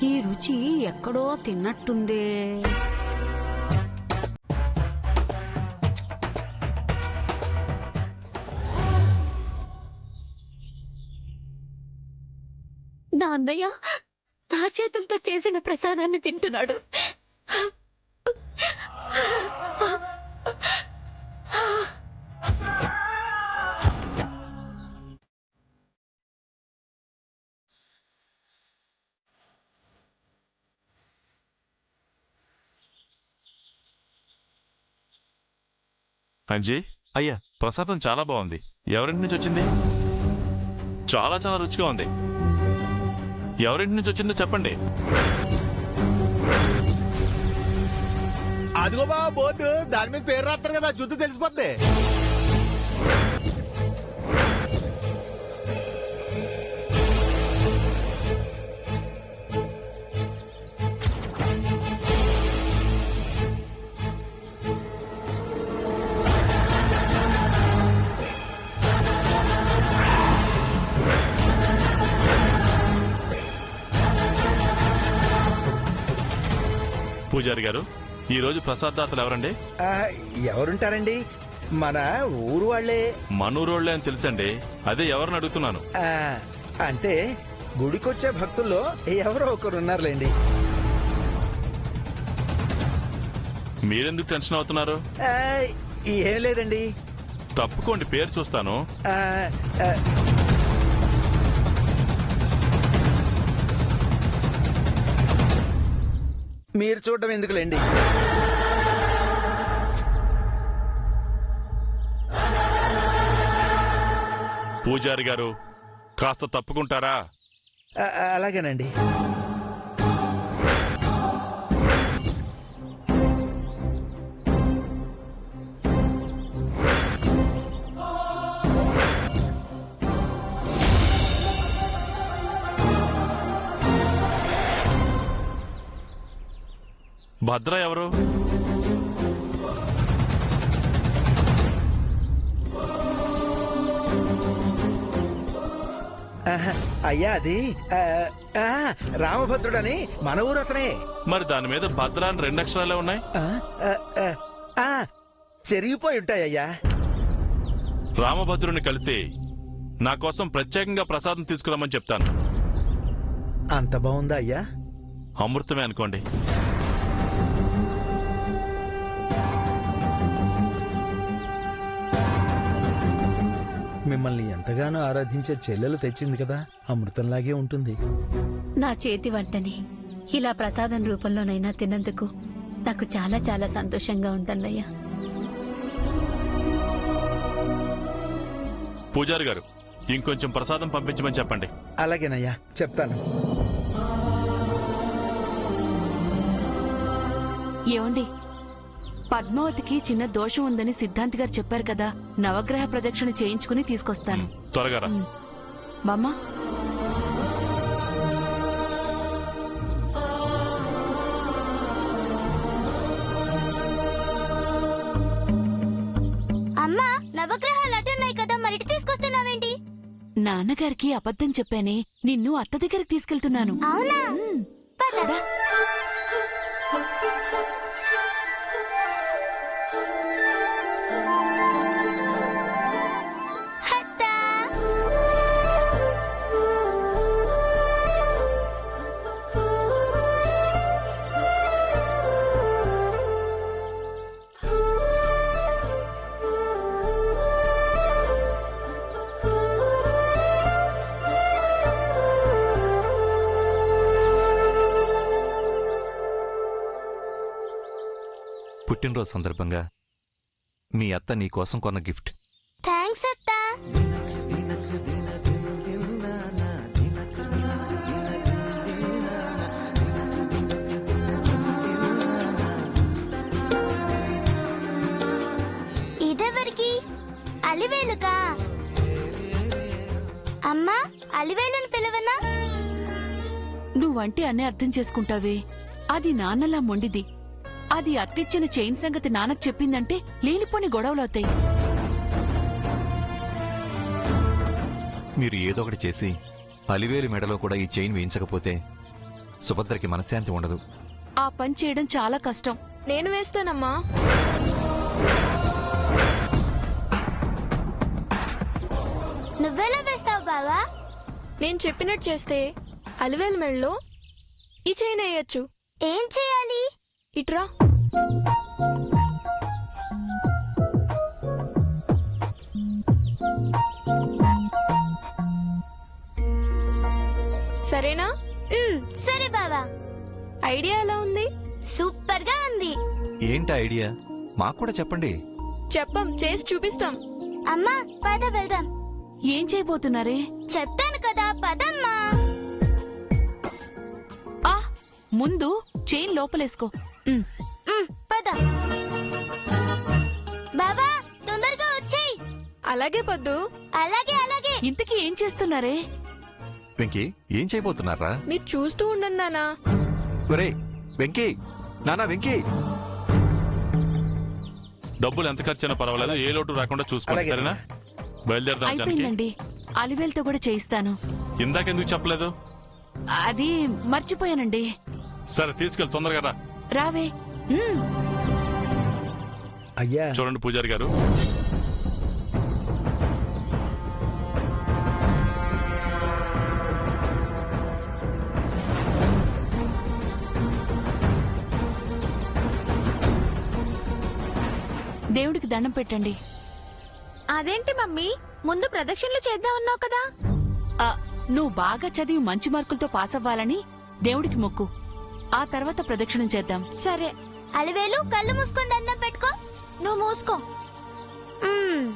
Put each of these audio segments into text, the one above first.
ఈ రుచి ఎక్కడో తిన్నట్టుందే. నా అన్నయ్య నా చేతులతో చేసిన ప్రసాదాన్ని తింటున్నాడు. అంజీ, అయ్యా, ప్రసాదం చాలా బాగుంది. ఎవరింటి నుంచి వచ్చింది? చాలా చాలా రుచిగా ఉంది. ఎవరింటి నుంచి వచ్చిందో చెప్పండి. అదిగో బాబా బోర్డు, దాని మీద పేరు రాస్తారు కదా, జుత్తు తెలిసిపోద్ది. పూజారి గారు, ఈ రోజు ప్రసాదాతలు ఎవరండి? ఎవరుంటారండి? మన ఊరు వాళ్ళే. మనూరోళ్లే అని తెలుసండి, అదే ఎవరిని అడుగుతున్నాను. అంటే గుడికొచ్చే భక్తుల్లో ఎవరో ఒకరు ఉన్నారులేండి. మీరెందుకు టెన్షన్ అవుతున్నారు? ఏం లేదండి. తప్పుకోండి, పేరు చూస్తాను. మీరు చూడడం ఎందుకులేండి. పూజారి గారు, కాస్త తప్పుకుంటారా? అలాగేనండి. భద్ర ఎవరు? అయ్యా, అది రామభద్రుడని మన ఊరు అతనే. మరి దాని మీద భద్ర అని 2 అక్షరాలే ఉన్నాయి. చెరిగిపోయి ఉంటాయ్యా. రామభద్రుని కలిసి నా కోసం ప్రత్యేకంగా ప్రసాదం తీసుకురమ్మని చెప్తాను. అంత బాగుందా అయ్యా? అమృతమే అనుకోండి. మిమ్మల్ని ఎంతగానో ఆరాధించే చెల్లెలు తెచ్చింది కదా, అమృతంలాగే ఉంటుంది. నా చేతి వంటని ఇలా ప్రసాదం రూపంలోనైనా తిన్నందుకు నాకు చాలా చాలా సంతోషంగా ఉందన్నయ్య. పూజారి గారు, ఇంకొంచెం ప్రసాదం పంపించమని చెప్పండి. అలాగేనయ్యా, చెప్తాను. ఏమండి, పద్మావతికి చిన్న దోషం ఉందని సిద్ధాంతి గారు చెప్పారు కదా, నవగ్రహ ప్రదక్షిణ చేయించుకుని తీసుకొస్తాను. త్వరగా రా. బామ్మ, అమ్మా, నవగ్రహాలు అటున్నాయి కదా, మరి ఇటు తీసుకొస్తున్నావేంటి? నాన్నగారికి అబద్ధం చెప్పానే, నిన్ను అత్త దగ్గరికి తీసుకెళ్తున్నాను. అవునా? పద. హత్తా. పుట్టినరోజు సందర్భంగా మీ అత్త నీ కోసం కొన్న గిఫ్ట్. థ్యాంక్స్ అత్తా. ఇదెవరికి? అలివేలుకా? అమ్మా, అలివేలుని పిలవనా? నువ్వంటే అన్నీ అర్థం చేసుకుంటావే, అది నాన్నలా మొండిది. అది అత్తిచ్చిన చైన్ సంగతి నాన్నకు చెప్పిందంటే లేనిపోని గొడవలవుతాయి. మీరు ఏదో ఒకటి చేసి అలివేలు మెడలో కూడా ఈ చైన్ వేయించకపోతే సుభద్రకి మనశ్శాంతి ఉండదు. ఆ పని చేయడం చాలా కష్టం. నేను వేస్తానమ్మా. నువ్వెలా వేస్తావు బావా? నేను చెప్పినట్టు చేస్తే అలివేల మెడలో ఈ చైన్ వేయచ్చు. ఏం చేయాలి? ఇట్రా. సరేనా? సరే బావా. ఐడియా ఎలా ఉంది? సూపర్ గా ఉంది. ఏంటి ఐడియా? మాకు కూడా చెప్పండి. చెప్పం, చేసి చూపిస్తాం. అమ్మా పద వెళ్దాం. ఏం చేయబోతున్నారే? చెప్తాను కదా, పదమ్మా. ఆ ముందు చైన్ లోపలేసుకో. పద బావా, తొందరగా వచ్చేయ్. అలాగే పద్దు. అలాగే అలాగే. ఇంతకీ ఏం చేస్తున్నారే? వెంకీ, ఏం చేయబోతున్నారా? మీరు చూస్తూ ఉండండి నానా. ఒరే వెంకీ, నానా వెంకీ. డబ్బులు ఎంత ఖర్చైనా పర్వాలేదు, ఏ లోటు రాకుండా చూసుకోండి. అలాగే. సరేనా? బయలుదేరదాం జానకి. అయిపోయిందండి. అలివేలతో కూడా చేయిస్తాను. ఇందాకెందుకు చెప్పలేదు? అది మర్చిపోయానండి. సరే తీసుకెళ్ళి తొందరగా రా. రావే. అయ్యా, చూడండి పూజారి గారు, దేవుడికి దండం పెట్టండి. అదేంటి మమ్మీ, ముందు ప్రదక్షిణలు చేద్దామన్నావు కదా? ఆ, నువ్వు బాగా చదివి మంచి మార్కులతో పాస్ అవ్వాలని దేవుడికి మొక్కు. ఆ తర్వాత ప్రదక్షిణం చేద్దాం. సరే. అలివేలు, కళ్ళు మూసుకొని దండం పెట్టుకో. నువ్వు మూసుకో. మ్మ్.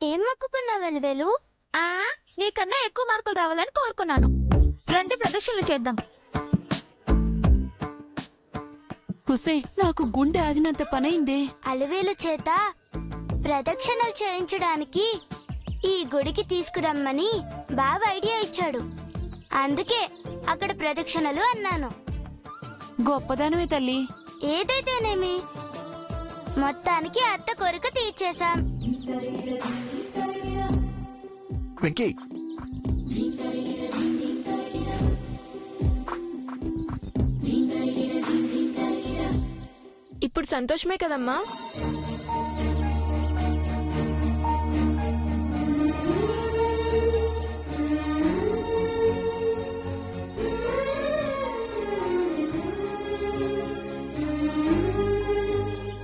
ఏం మొక్కుకున్నావు అలివేలు? నీకన్నా ఎక్కువ మార్కులు రావాలని కోరుకున్నాను. రండి ప్రదక్షిణలు చేద్దాం. హుసే, నాకు గుండె ఆగినంత పనైందే. అలివేలు చేత ప్రదక్షిణలు చేయించడానికి ఈ గుడికి తీసుకురమ్మని బావ ఐడియా ఇచ్చాడు. అందుకే అక్కడ ప్రదక్షిణలు అన్నాను. గొప్పదానమే తల్లి. ఏదైతేనేమి మొత్తానికి అత్త కోరిక తీర్చేశాం. వెంకీ, ఇప్పుడు సంతోషమే కదమ్మా?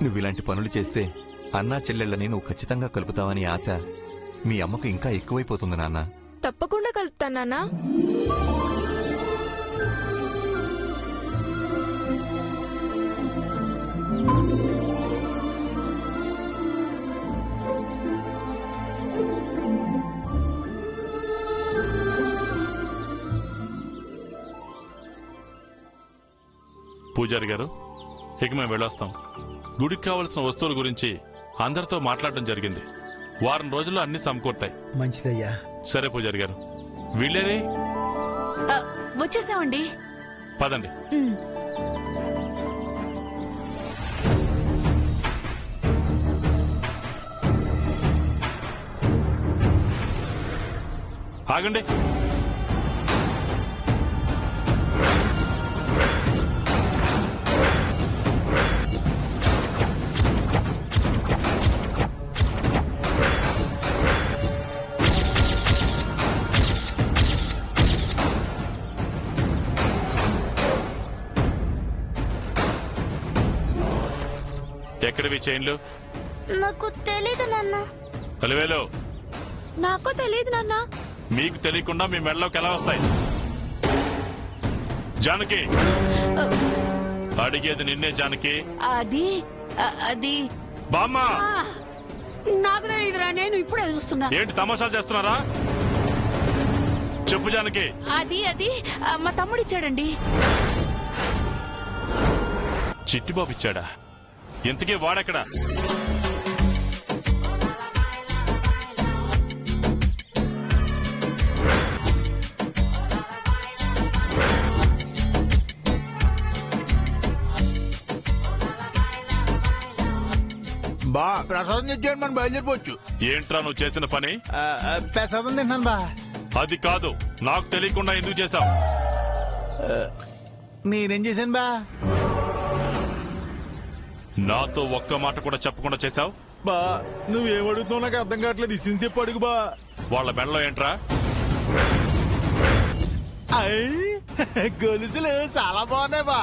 నువ్వు ఇలాంటి పనులు చేస్తే అన్నా చెల్లెళ్ళని నువ్వు ఖచ్చితంగా కలుపుతావని ఆశ మీ అమ్మకు ఇంకా ఎక్కువైపోతుంది నాన్న. తప్పకుండా కలుపుతాను నాన్నా. పూజారి గారు, ఇక మేము వెళ్ళొస్తాం. గుడికి కావలసిన వస్తువుల గురించి అందరితో మాట్లాడడం జరిగింది. వారం రోజుల్లో అన్ని సమకూర్తాయి. మంచిదయ్యా. సరే పూజారి గారు, వీళ్ళేరే వచ్చేసామండి. పదండి. ఉమ్. ఆగండి. ఎక్కడివి చైన్లు? నాకు తెలీదు నాన్న. అలివేలు, నాకు తెలియదు నాన్న. మీకు తెలియకుండా మీ మెడలోకి ఎలా వస్తాయి? జానకి, అడిగేది నిన్నే జానకి. అది బామ్మ, నాకు తెలియదురా, నేను ఇప్పుడే చూస్తున్నా. ఏంటి తమాషాలు చేస్తున్నారా? చెప్పు జానకి. అది మా తమ్ముడు ఇచ్చాడండి. చిట్టిబాబు ఇచ్చాడా? ఇంతకీ వాడెక్కడా? బా ప్రసాదం తెచ్చాడు, మనం బయలుదేరిపోవచ్చు. ఏంట్రా నువ్వు చేసిన పని? ప్రసాదం తింటున్నాను బా. అది కాదు, నాకు తెలియకుండా ఎందుకు చేశావు? నేనేం చేశాను బా? నాతో ఒక్క మాట కూడా చెప్పకుండా చేశావు. బా నువ్వేమడుగుతున్నావు నాకు అర్థం కావట్లేదు. ఇసిన చెప్పు అడుగు బా. వాళ్ళ మెడలో ఏంట్రా? గొలుసులు చాలా బాగున్నాయి బా.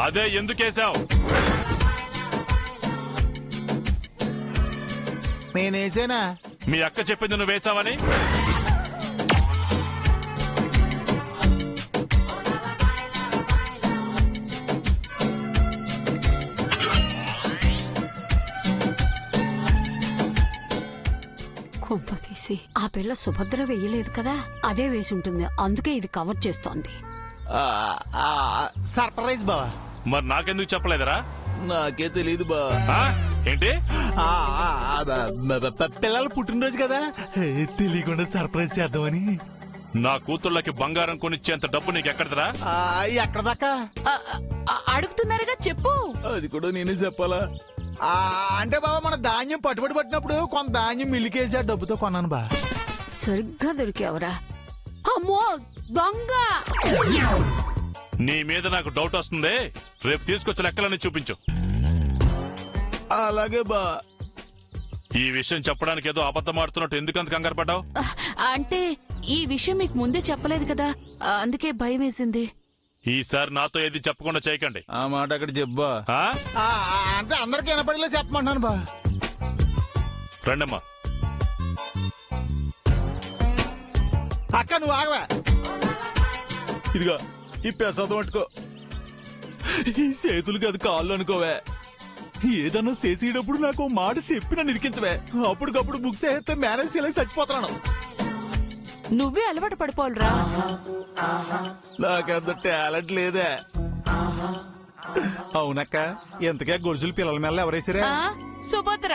అదే ఎందుకేశావు? నేనేసానా? మీ అక్క చెప్పింది నువ్వు వేశావని. కొంప తీసి ఆ పిల్ల సుభద్ర వెయ్యలేదు కదా, అదే వేసి ఉంటుంది. అందుకే ఇది కవర్ చేస్తోంది. సర్ప్రైజ్ బా. మరి నాకెందుకు చెప్పలేదరా? నాకే తెలియదు బా. ఆ? ఏంటి? పిల్లలు పుట్టినరోజు కదా, తెలియకుండా సర్ప్రైజ్ చేద్దామని. నా కూతుళ్ళకి బంగారం కొనిచ్చేంత డబ్బు నీకు ఎక్కడదరా? ఎక్కడ దాకా అడుగుతున్నారుగా, చెప్పు. అది కూడా నేనే చెప్పాలా? అంటే బాబా మన ధాన్యం పట్టినప్పుడు కొంత ధాన్యం మిల్లికేసి ఆ డబ్బుతో కొన్నాను బా. సరిగ్గా దొరికావరా. అమ్మో దొంగ! నీ మీద నాకు డౌట్ వస్తుంది. రేపు తీసుకొచ్చి లెక్కలన్నీ చూపించు. అలాగే బా. ఈ విషయం చెప్పడానికి ఏదో అబద్ధం ఆడుతున్నట్టు ఎందుకంత కంగారు పడ్డావు? అంటే ఈ విషయం మీకు ముందే చెప్పలేదు కదా, అందుకే భయం వేసింది. ఈసారి నాతో ఏది చెప్పకుండా చేయకండి. ఆ మాట అక్కడ చెప్పా. ఆ? అంటే అందరికి వినపడలే చెప్పమంటున్నాను బా. రండమ్మా. అక్క నువ్వు ఆగవా. ఇదిగో ఈ పెసదం పట్టుకో. ఈ చేతులు కాదు కాళ్ళు అనుకోవే. ఏదన్నా చేసేటప్పుడు నాకు మాట చెప్పి నన్ను ఇరికించవే. అప్పటికప్పుడు బుక్స్ వేస్తే మేనేజ్ చేయలేక చచ్చిపోతున్నాను. నువ్వే అలవాటు పడిపోవాలరా. నాకంత టాలెంట్ లేదే. అవునక్క, ఎంతకే గొలుసులు పిల్లల మేళ ఎవరేసారా? సుభద్ర.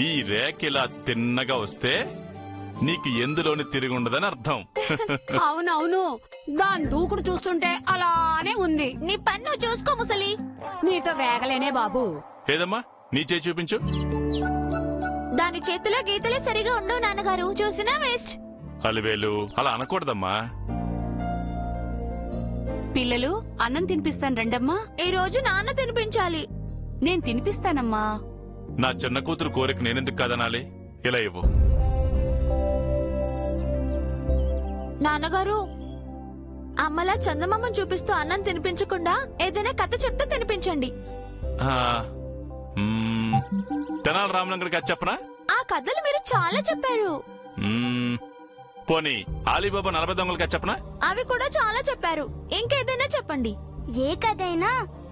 ఈ రేక్ ఇలా తిన్నగా వస్తే నీకు ఎందులోని తిరిగి ఉండదని అర్థం. అవునవును, దాని దూకుడు చూస్తుంటే అలానే ఉంది. నీ పన్ను చూసుకో ముసలి. నీతో వేగలేనే బాబు. ఏదమ్మా నీ చేయి చూపించు. దాని చేతిలో గీతలే సరిగా ఉండవు నాన్నగారు, చూసినా వేస్ట్. అలివేలు, అలా అనకూడదమ్మా. పిల్లలు, అన్నం తినిపిస్తాను రండమ్మా. ఈ రోజు నాన్న తినిపించాలి. నేను తినిపిస్తానమ్మా. నా చిన్న కూతురు కోరిక నేనెందుకు కాదనాలి? ఇలా ఇవ్వు. నాన్నగారు, అమ్మలా చందమామని చూపిస్తూ అన్నం తినిపించకుండా ఏదైనా కథ చెప్తే తినిపించండి. తెనాలి రామలింగడికి అది చెప్పనా? ఆ కథలు మీరు చాలా చెప్పారు. పోనీ ఆలీబాబా 40 దొంగలకి అది చెప్పనా? అవి కూడా చాలా చెప్పారు. ఇంకేదైనా చెప్పండి. ఏ కథైనా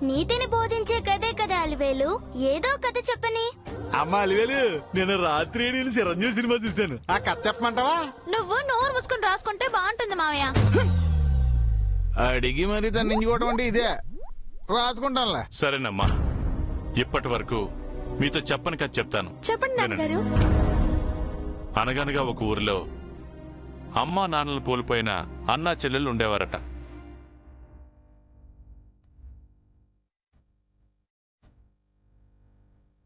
నీతిని బోధించే కథే కదా అలివేలు. ఏదో కథ చెప్పని. అమ్మ అలివేలు నేను రాత్రి నేను చిరంజీవి సినిమా చూశాను ఆ కథ చెప్పమంటావా? నువ్వు నోరు మూసుకొని రాసుకుంటే బాగుంటుంది మావయ్య. అడిగి మరీ తన్నించుకోవడం అంటే ఇదే రాసుకుంటానులే. సరేనమ్మా, ఇప్పటి వరకు మీతో చెప్పని కథ చెప్తాను. చెప్పండి నాన్నగారు. అనగనగా ఒక ఊరిలో అమ్మా నాన్నలు కోల్పోయిన అన్నా చెల్లెళ్ళు ఉండేవారట.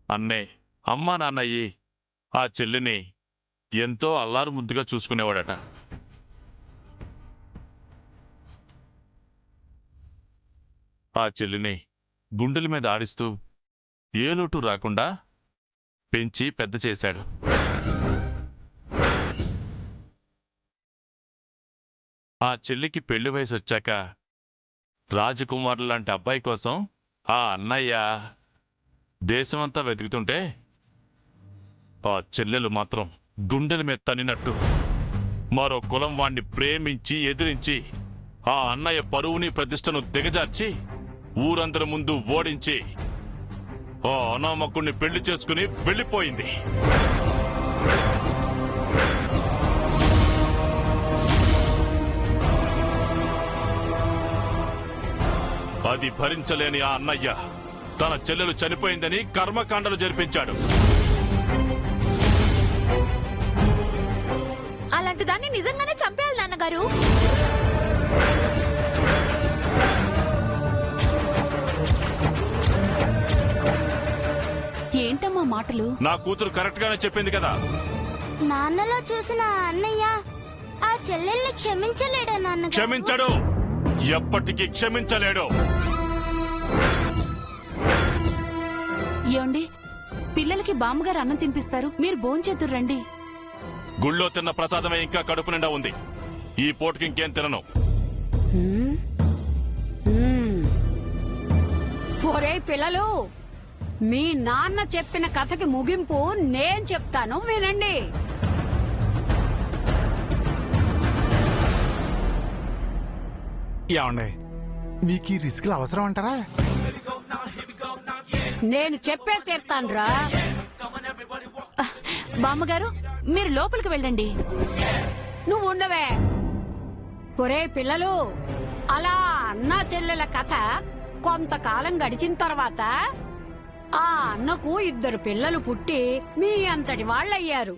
అన్నే అమ్మా నాన్నయ్యి ఆ చెల్లిని ఎంతో అల్లారు ముద్దుగా చూసుకునేవాడట. ఆ చెల్లిని గుండెల మీద ఆడిస్తూ ఏ లోటు రాకుండా పెంచి పెద్ద చేశాడు. ఆ చెల్లికి పెళ్లి వయసు వచ్చాక రాజకుమారులు లాంటి అబ్బాయి కోసం ఆ అన్నయ్య దేశమంతా వెతుకుతుంటే ఆ చెల్లెలు మాత్రం గుండెల మీద తన్నినట్టు మరో కులం వాణ్ణి ప్రేమించి ఎదిరించి ఆ అన్నయ్య పరువుని ప్రతిష్టను దిగజార్చి ఊరందరి ముందు ఓడించి ఆ అనామకుణ్ణి పెళ్లి చేసుకుని వెళ్ళిపోయింది. అది భరించలేని ఆ అన్నయ్య తన చెల్లెలు చనిపోయిందని కర్మకాండలు జరిపించాడు. అలాంటి దాన్ని నిజంగానే చంపేయాలి నాన్నగారు. ఏంటమ్మా మాటలు? నా కూతురు కరెక్ట్ గానే చెప్పింది కదా. నాన్నలో చూసిన అన్నయ్య ఆ చెల్లెల్ని క్షమించలేడా నాన్న? క్షమించడు, ఎప్పటికీ క్షమించలేడు. ఏమండి, పిల్లలకి బామ్మగారు అన్నం తినిపిస్తారు, మీరు భోంచేద్దురు రండి. గుళ్ళో తిన్న ప్రసాదమే ఇంకా కడుపు నిండా ఉంది. ఈ పూటకి ఇంకేం తినను. ఒరే పిల్లలు, మీ నాన్న చెప్పిన కథకి ముగింపు నేను చెప్తాను, వినండి. ఏమండే మీకు ఈ రిస్క్లు అవసరం అంటారా? నేను చెప్పే తీర్తాన్రా. బామ్మగారు, మీరు లోపలికి వెళ్ళండి. నువ్వు ఉండవే. ఒరే పిల్లలు, అలా అన్నా చెల్లెల కథ కొంతకాలం గడిచిన తర్వాత ఆ అన్నకు 2 పిల్లలు పుట్టి మీ అంతటి వాళ్ళయ్యారు.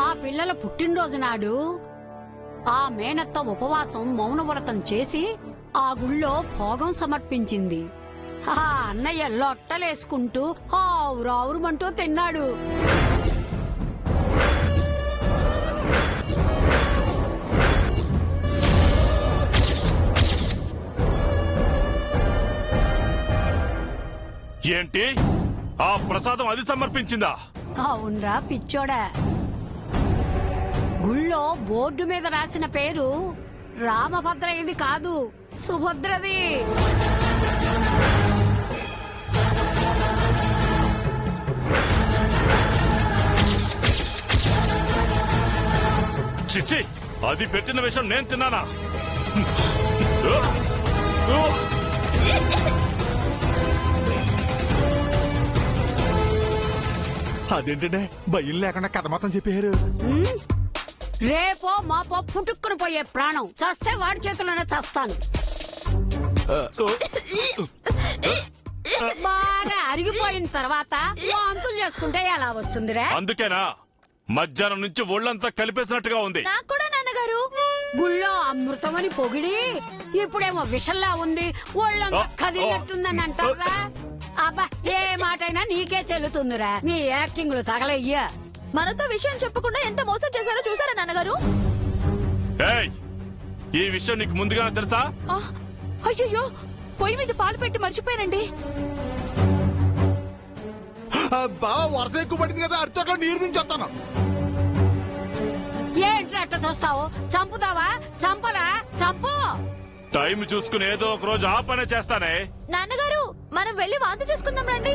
ఆ పిల్లల పుట్టినరోజు నాడు ఆ మేనత్త ఉపవాసం మౌనవ్రతం చేసి ఆ గుళ్ళో భోగం సమర్పించింది. ఆ అన్నయ్య లొట్టలేసుకుంటూ ఆవురావురుమంటూ తిన్నాడు. ఏంటి, ఆ ప్రసాదం అది సమర్పించిందా? అవునరా పిచ్చోడా, గుళ్ళో బోర్డు మీద రాసిన పేరు రామభద్రయ్యది కాదు, సుభద్రది. చిచ్చి, అది పెట్టిన విషయం నేను తిన్నానా? అదేంటంటే భయం లేకుండా కథ మొత్తం చెప్పారు. రేపో మాపో పుట్టుక్కుని పోయే ప్రాణం చస్తే వాడి చేతుల్లోనే చస్తాను. బాగా అరిగిపోయిన తర్వాత వాంతులు చేసుకుంటే ఎలా వస్తుందిరా? అందుకేనా మధ్యాహ్నం నుంచి ఒళ్ళంతా కలిపేసినట్టుగా ఉంది. నాకు కూడా నాన్నగారు. గుళ్ళో అమృతమని పొగిడి ఇప్పుడేమో విషంలా ఉంది, ఒళ్ళంతా కదిలినట్టుందని అంటారా? అబ్బా, ఏ మాటైనా నీకే చెల్లుతుందిరా. నీ యాక్టింగ్లు తగలయ్యా. మనతో విషయం చెప్పకుండా ఎంత మోసం చేశారో చూసారా నాన్నగారు? ఏయ్, ఈ విషయం నీకు ముందుగానే తెలుసా? అయ్యో, పొయ్యి మీద పాలు పెట్టి మర్చిపోయానండి. బాగా వర్షం ఎక్కువ పడింది కదా, అరితోట్లో నీరు దించొస్తాను. ఏంట్రా అట్ట చూస్తావు? చంపుతావా? చంపరా? చంపు. టైం చూసుకుని ఏదో ఒక రోజు ఆ పనే చేస్తానే. నాన్నగారు, మనం వెళ్ళి వాంతి చేసుకుందాం రండి.